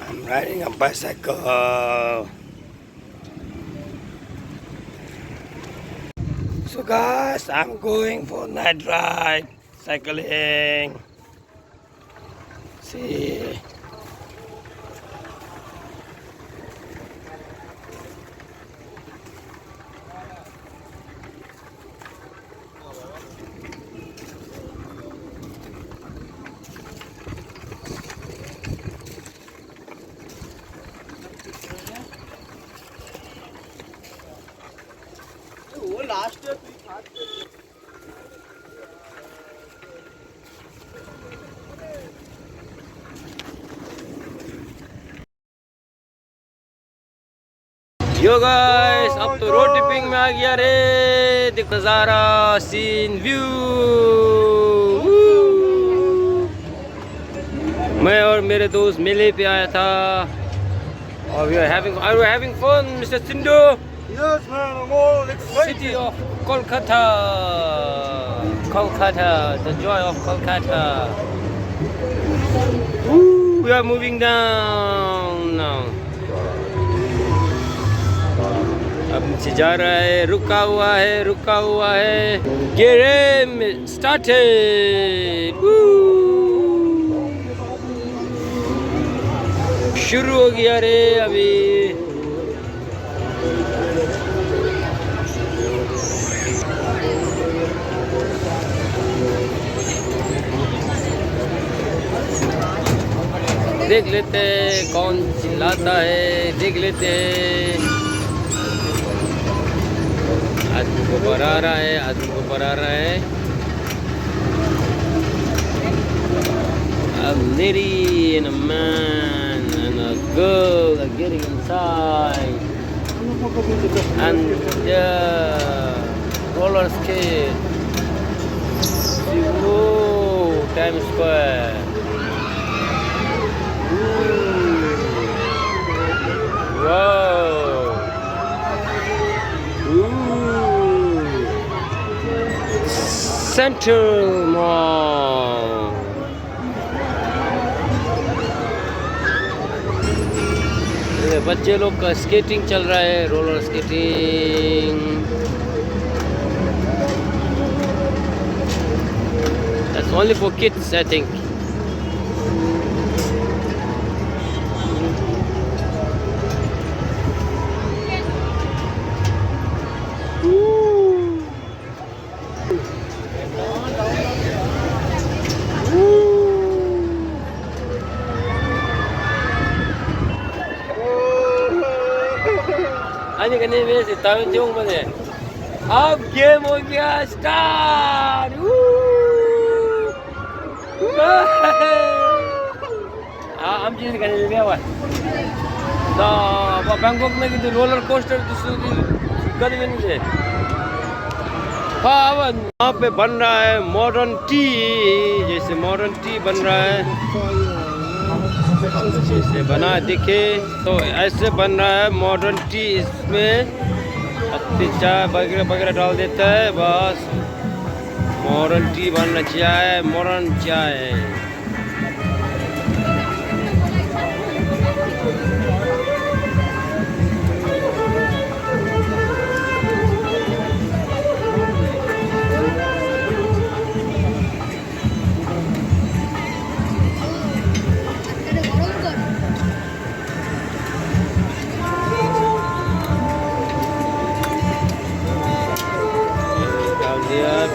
I'm riding a bicycle. So guys, I'm going for night ride, cycling. See. Yo guys अब तो road tripping में आ गया रे। देखो नजारा, सीन, व्यू। मैं और मेरे दोस्त मेले पे आया था और we are having fun, Mr. Sindo. Yes, man, I'm all excited. City of Kolkata. Kolkata, the joy of Kolkata. We are moving down now. अब नीचे जा रहा है, रुका हुआ है। Game started. शुरू हो गया रे अभी। देख लेते हैं कौन चिल्लाता है, देख लेते हैं। आदमी को ऊपर आ रहा है, A lady and a man and a girl are getting inside, and roller skate. Whoa, Times Square. Wow. Central Mall. बच्चे लोग का स्केटिंग चल रहा है, roller skating. That's only for kids, I think. Ani kene में से तावे Jong बने। अब गेम हो गया स्टार्ट। हम चीज कने में आवा। ना बैंकॉक में किधर रोलर कोस्टर गली में नहीं है। हाँ वहाँ पे बन रहा है मॉडर्न टी, जैसे मॉडर्न टी बन रहा है। जैसे बना दिखे तो ऐसे बन रहा है मॉडर्न टी। इसमें पत्ती चाय वगैरह डाल देता है, बस मॉडर्न टी बनना चाय, मॉडर्न चाय।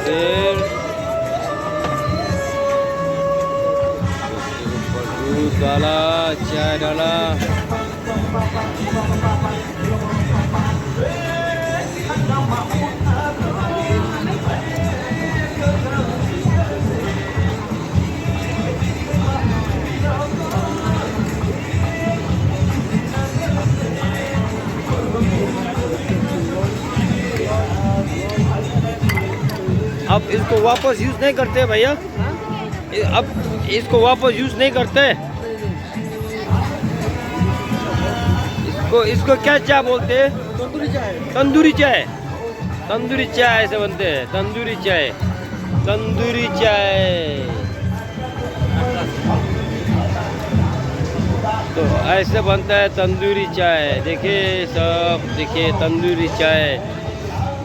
फिर दूध डाला, चाय डाला। अब इसको वापस यूज नहीं करते भैया, अब इसको वापस यूज नहीं करते। इसको क्या चाय बोलते हैं? तंदूरी चाय। तंदूरी चाय, तंदूरी चाय ऐसे बनते हैं। तंदूरी चाय, तंदूरी चाय। तो ऐसे बनता है तंदूरी चाय। देखिए सब, देखिए तंदूरी चाय।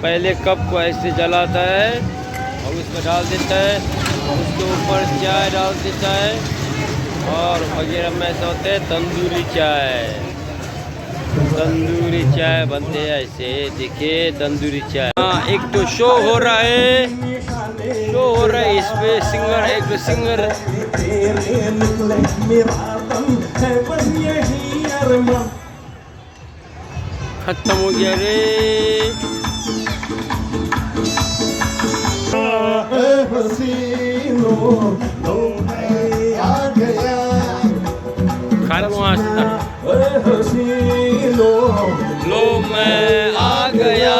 पहले कप को ऐसे जलाता है और उसमें डाल देता है, उसके ऊपर चाय डाल देता है और वगैरह में ऐसा होता है तंदूरी चाय। तंदूरी चाय बनते हैं ऐसे, देखिए तंदूरी चाय। हाँ, एक तो शो हो रहा है, शो हो रहा है इस पे सिंगर, एक तो सिंगर। खत्म हो गया रे। लो मैं आ गया।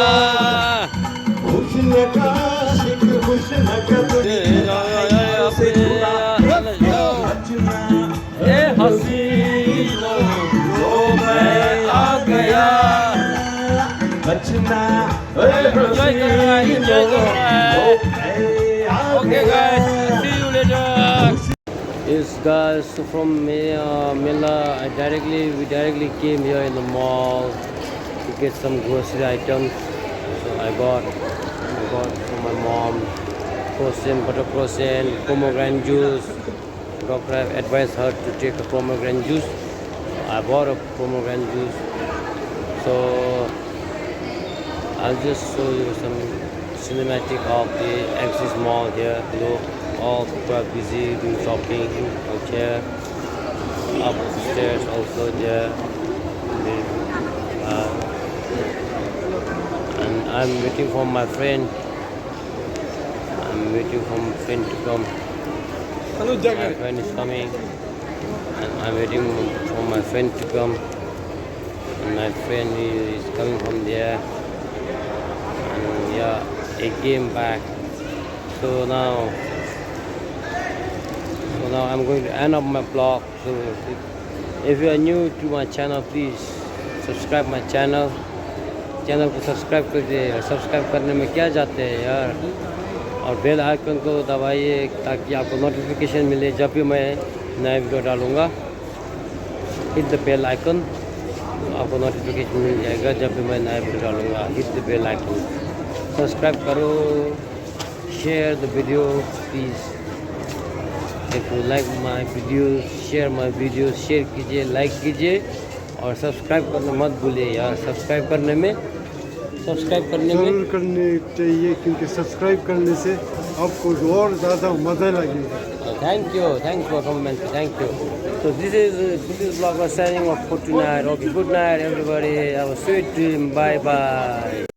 ए हसीनो, लो मैं आ गया। Enjoy कर रहा है, enjoy कर रहा है। Okay guys, see you later. Yes guys, so from mela, we directly came here in the mall to get some grocery items. So I got from my mom croissant, butter croissant, pomegranate juice. Doctor have advised her to take a pomegranate juice. I bought a pomegranate juice. So I'll just show you some cinematic of the Axis Mall here. Look, all people are busy doing shopping out here. Upstairs also there. And I'm waiting for my friend. I'm waiting for my friend to come. Hello, My friend is coming. And I'm waiting for my friend to come. And my friend is coming from there. And yeah, he came back. So now I'm going to end up my vlog. So if you are new to my channel, please subscribe my channel. Channel को subscribe कर दीजिए। Subscribe करने में क्या जाते हैं यार, और बेल आइकन को दबाइए ताकि आपको नोटिफिकेशन मिले जब भी मैं नया वीडियो डालूँगा। हिट द बेल आइकन, तो आपको नोटिफिकेशन मिल जाएगा जब भी मैं नया वीडियो डालूँगा। Hit the bell icon, subscribe करो, share the video please. If you like my video, share my video, share कीजिए, लाइक कीजिए और सब्सक्राइब करना मत भूलिए यार। सब्सक्राइब करने में जरूर करने चाहिए, क्योंकि सब्सक्राइब करने से आपको और ज़्यादा मज़ा लगेगा। Thank you for comment. Thank you. So this is vlog was signing off for tonight. Okay, good night everybody. Have a sweet dream. Bye bye.